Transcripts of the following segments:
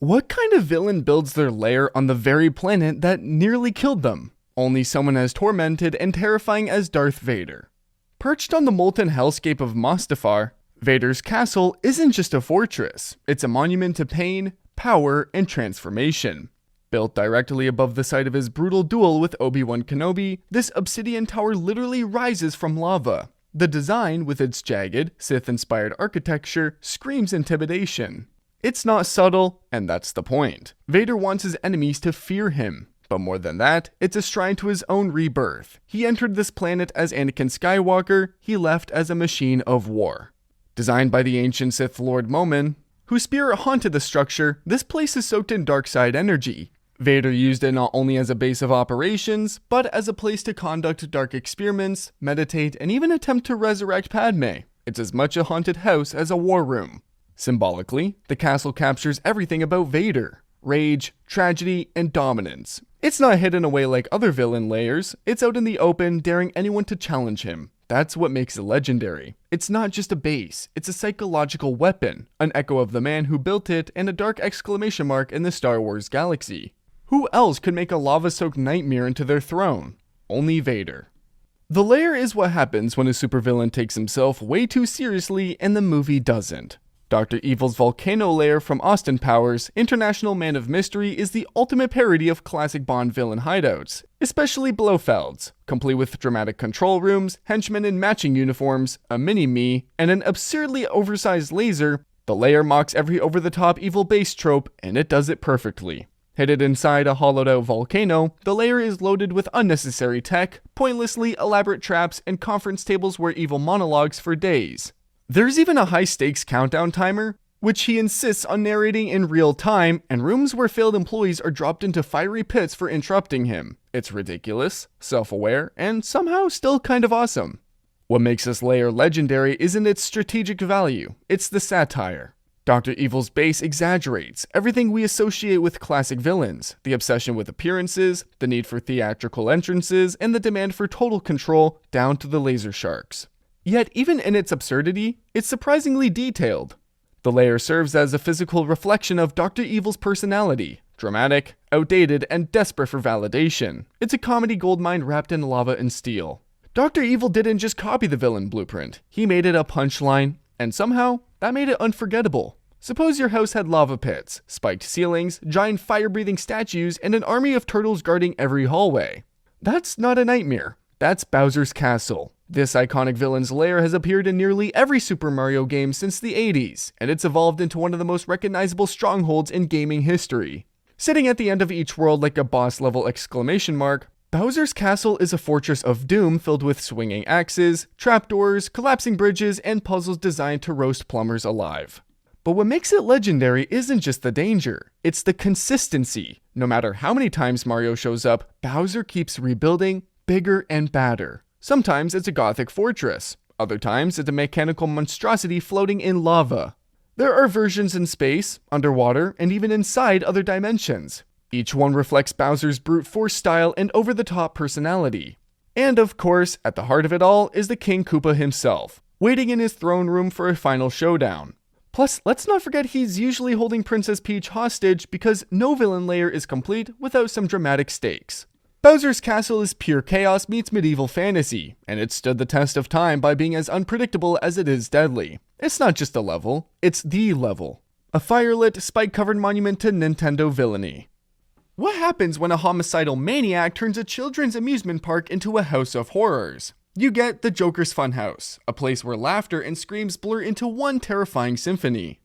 What kind of villain builds their lair on the very planet that nearly killed them? Only someone as tormented and terrifying as Darth Vader. Perched on the molten hellscape of Mustafar, Vader's castle isn't just a fortress, it's a monument to pain, power, and transformation. Built directly above the site of his brutal duel with Obi-Wan Kenobi, this obsidian tower literally rises from lava. The design, with its jagged, Sith-inspired architecture, screams intimidation. It's not subtle, and that's the point. Vader wants his enemies to fear him. But more than that, it's a shrine to his own rebirth. He entered this planet as Anakin Skywalker, he left as a machine of war. Designed by the ancient Sith Lord Momin, whose spirit haunted the structure, this place is soaked in dark side energy. Vader used it not only as a base of operations, but as a place to conduct dark experiments, meditate, and even attempt to resurrect Padme. It's as much a haunted house as a war room. Symbolically, the castle captures everything about Vader: rage, tragedy, and dominance. It's not hidden away like other villain lairs, it's out in the open, daring anyone to challenge him. That's what makes it legendary. It's not just a base, it's a psychological weapon, an echo of the man who built it, and a dark exclamation mark in the Star Wars galaxy. Who else could make a lava-soaked nightmare into their throne? Only Vader. The Lair is what happens when a supervillain takes himself way too seriously and the movie doesn't. Dr. Evil's Volcano Lair from Austin Powers' International Man of Mystery is the ultimate parody of classic Bond villain hideouts, especially Blofeld's, complete with dramatic control rooms, henchmen in matching uniforms, a mini-me, and an absurdly oversized laser. The Lair mocks every over-the-top evil base trope, and it does it perfectly. Hidden inside a hollowed-out volcano, the Lair is loaded with unnecessary tech, pointlessly elaborate traps, and conference tables where evil monologues for days. There's even a high-stakes countdown timer, which he insists on narrating in real time, and rooms where failed employees are dropped into fiery pits for interrupting him. It's ridiculous, self-aware, and somehow still kind of awesome. What makes this lair legendary isn't its strategic value, it's the satire. Dr. Evil's base exaggerates everything we associate with classic villains: the obsession with appearances, the need for theatrical entrances, and the demand for total control, down to the laser sharks. Yet, even in its absurdity, it's surprisingly detailed. The lair serves as a physical reflection of Dr. Evil's personality: dramatic, outdated, and desperate for validation. It's a comedy goldmine wrapped in lava and steel. Dr. Evil didn't just copy the villain blueprint, he made it a punchline, and somehow, that made it unforgettable. Suppose your house had lava pits, spiked ceilings, giant fire-breathing statues, and an army of turtles guarding every hallway. That's not a nightmare, that's Bowser's Castle. This iconic villain's lair has appeared in nearly every Super Mario game since the 80s, and it's evolved into one of the most recognizable strongholds in gaming history. Sitting at the end of each world like a boss-level exclamation mark, Bowser's Castle is a fortress of doom filled with swinging axes, trapdoors, collapsing bridges, and puzzles designed to roast plumbers alive. But what makes it legendary isn't just the danger, it's the consistency. No matter how many times Mario shows up, Bowser keeps rebuilding, bigger and badder. Sometimes it's a gothic fortress, other times it's a mechanical monstrosity floating in lava. There are versions in space, underwater, and even inside other dimensions. Each one reflects Bowser's brute force style and over-the-top personality. And of course, at the heart of it all is the King Koopa himself, waiting in his throne room for a final showdown. Plus, let's not forget he's usually holding Princess Peach hostage because no villain lair is complete without some dramatic stakes. Bowser's Castle is pure chaos meets medieval fantasy, and it stood the test of time by being as unpredictable as it is deadly. It's not just a level, it's the level. A firelit, spike-covered monument to Nintendo villainy. What happens when a homicidal maniac turns a children's amusement park into a house of horrors? You get the Joker's Funhouse, a place where laughter and screams blur into one terrifying symphony.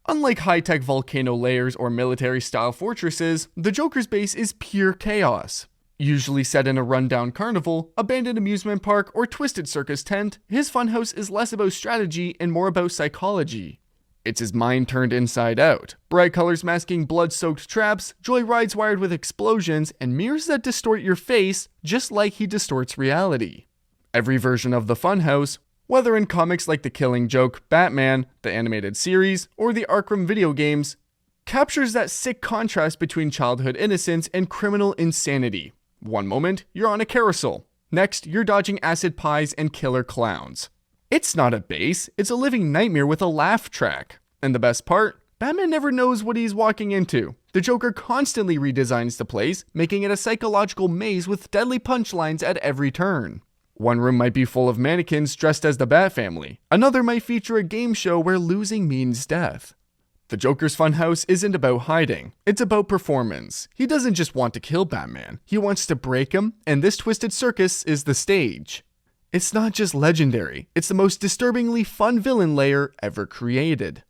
Unlike high-tech volcano layers or military-style fortresses, the Joker's base is pure chaos. Usually set in a rundown carnival, abandoned amusement park, or twisted circus tent, his funhouse is less about strategy and more about psychology. It's his mind turned inside out, bright colors masking blood-soaked traps, joy rides wired with explosions, and mirrors that distort your face just like he distorts reality. Every version of the funhouse, whether in comics like The Killing Joke, Batman, the animated series, or the Arkham video games, captures that sick contrast between childhood innocence and criminal insanity. One moment, you're on a carousel. Next, you're dodging acid pies and killer clowns. It's not a base, it's a living nightmare with a laugh track. And the best part, Batman never knows what he's walking into. The Joker constantly redesigns the place, making it a psychological maze with deadly punchlines at every turn. One room might be full of mannequins dressed as the Bat family. Another might feature a game show where losing means death. The Joker's Funhouse isn't about hiding, it's about performance. He doesn't just want to kill Batman, he wants to break him, and this twisted circus is the stage. It's not just legendary, it's the most disturbingly fun villain layer ever created.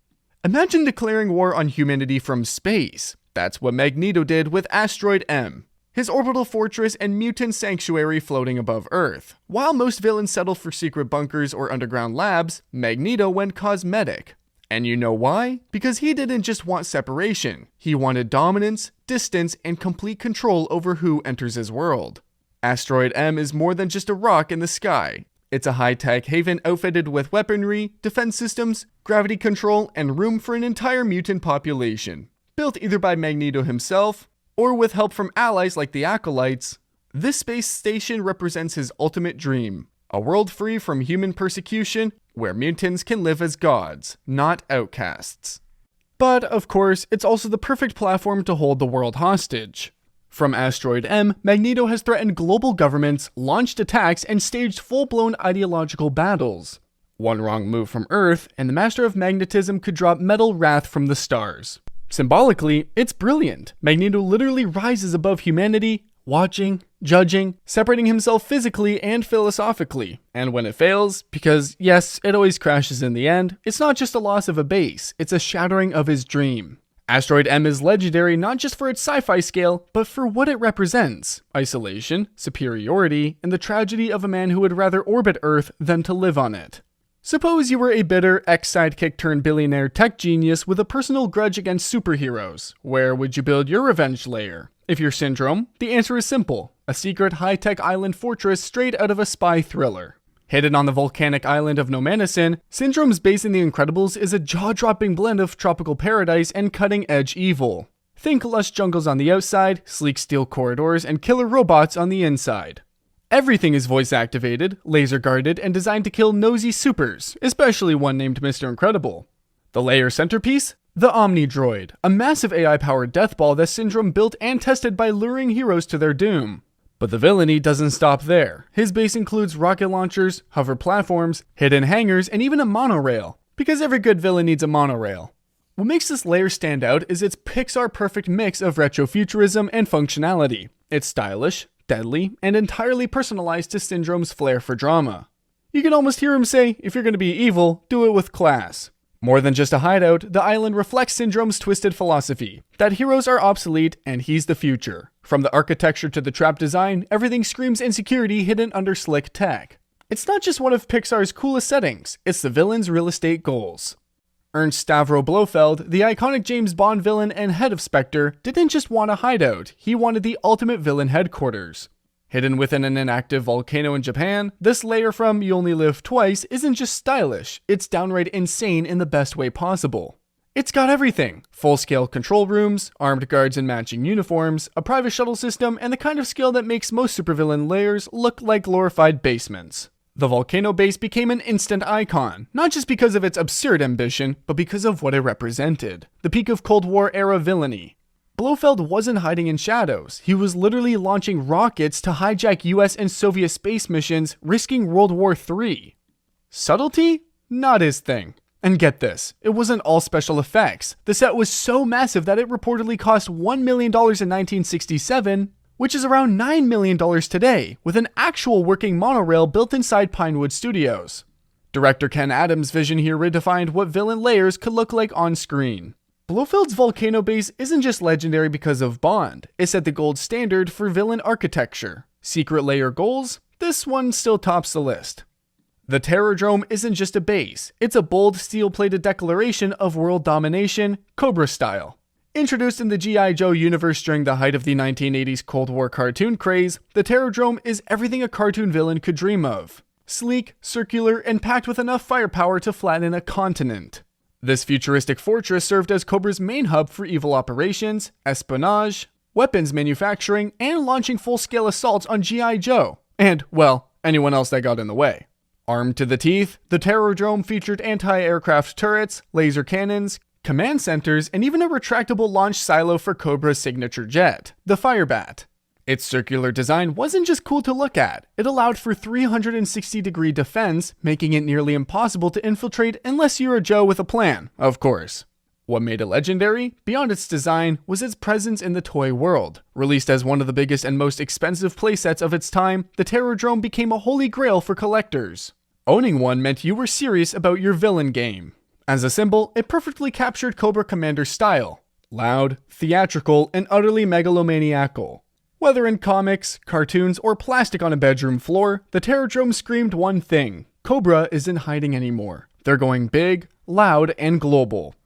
Imagine declaring war on humanity from space. That's what Magneto did with Asteroid M, his orbital fortress and mutant sanctuary floating above Earth. While most villains settle for secret bunkers or underground labs, Magneto went cosmetic. And you know why? Because he didn't just want separation. He wanted dominance, distance, and complete control over who enters his world. Asteroid M is more than just a rock in the sky. It's a high-tech haven outfitted with weaponry, defense systems, gravity control, and room for an entire mutant population. Built either by Magneto himself, or with help from allies like the Acolytes, this space station represents his ultimate dream. A world free from human persecution, where mutants can live as gods, not outcasts. But, of course, it's also the perfect platform to hold the world hostage. From Asteroid M, Magneto has threatened global governments, launched attacks, and staged full-blown ideological battles. One wrong move from Earth, and the Master of Magnetism could drop metal wrath from the stars. Symbolically, it's brilliant. Magneto literally rises above humanity, watching, judging, separating himself physically and philosophically. And when it fails, because yes, it always crashes in the end, it's not just a loss of a base, it's a shattering of his dream. Asteroid M is legendary not just for its sci-fi scale, but for what it represents: isolation, superiority, and the tragedy of a man who would rather orbit Earth than to live on it. Suppose you were a bitter ex-sidekick turned billionaire tech genius with a personal grudge against superheroes. Where would you build your revenge lair? If you're Syndrome, the answer is simple: a secret high-tech island fortress straight out of a spy thriller. Hidden on the volcanic island of Nomanasin, Syndrome's base in The Incredibles is a jaw-dropping blend of tropical paradise and cutting-edge evil. Think lush jungles on the outside, sleek steel corridors, and killer robots on the inside. Everything is voice-activated, laser-guarded, and designed to kill nosy supers, especially one named Mr. Incredible. The Lair centerpiece? The Omni-Droid, a massive AI-powered death ball that Syndrome built and tested by luring heroes to their doom. But the villainy doesn't stop there. His base includes rocket launchers, hover platforms, hidden hangars, and even a monorail. Because every good villain needs a monorail. What makes this lair stand out is its Pixar-perfect mix of retrofuturism and functionality. It's stylish, deadly, and entirely personalized to Syndrome's flair for drama. You can almost hear him say, if you're going to be evil, do it with class. More than just a hideout, the island reflects Syndrome's twisted philosophy, that heroes are obsolete and he's the future. From the architecture to the trap design, everything screams insecurity hidden under slick tech. It's not just one of Pixar's coolest settings, it's the villain's real estate goals. Ernst Stavro Blofeld, the iconic James Bond villain and head of Spectre, didn't just want a hideout, he wanted the ultimate villain headquarters. Hidden within an inactive volcano in Japan, this lair from You Only Live Twice isn't just stylish, it's downright insane in the best way possible. It's got everything: full-scale control rooms, armed guards in matching uniforms, a private shuttle system, and the kind of skill that makes most supervillain lairs look like glorified basements. The Volcano base became an instant icon, not just because of its absurd ambition, but because of what it represented: the peak of Cold War-era villainy. Blofeld wasn't hiding in shadows, he was literally launching rockets to hijack US and Soviet space missions, risking World War III. Subtlety? Not his thing. And get this, it wasn't all special effects. The set was so massive that it reportedly cost $1 million in 1967, which is around $9 million today, with an actual working monorail built inside Pinewood Studios. Director Ken Adams' vision here redefined what villain lairs could look like on screen. Blofeld's Volcano base isn't just legendary because of Bond, it set the gold standard for villain architecture. Secret layer goals? This one still tops the list. The Drome isn't just a base, it's a bold steel-plated declaration of world domination, Cobra style. Introduced in the G.I. Joe universe during the height of the 1980s Cold War cartoon craze, the Drome is everything a cartoon villain could dream of. Sleek, circular, and packed with enough firepower to flatten a continent. This futuristic fortress served as Cobra's main hub for evil operations, espionage, weapons manufacturing, and launching full-scale assaults on G.I. Joe, and, well, anyone else that got in the way. Armed to the teeth, the Drome featured anti-aircraft turrets, laser cannons, command centers, and even a retractable launch silo for Cobra's signature jet, the Firebat. Its circular design wasn't just cool to look at, it allowed for 360-degree defense, making it nearly impossible to infiltrate unless you're a Joe with a plan, of course. What made it legendary, beyond its design, was its presence in the toy world. Released as one of the biggest and most expensive playsets of its time, the Terror Drome became a holy grail for collectors. Owning one meant you were serious about your villain game. As a symbol, it perfectly captured Cobra Commander's style. Loud, theatrical, and utterly megalomaniacal. Whether in comics, cartoons, or plastic on a bedroom floor, the Terror Drome screamed one thing: Cobra isn't hiding anymore. They're going big, loud, and global.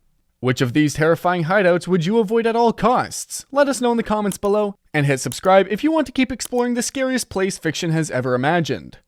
Which of these terrifying hideouts would you avoid at all costs? Let us know in the comments below, and hit subscribe if you want to keep exploring the scariest place fiction has ever imagined.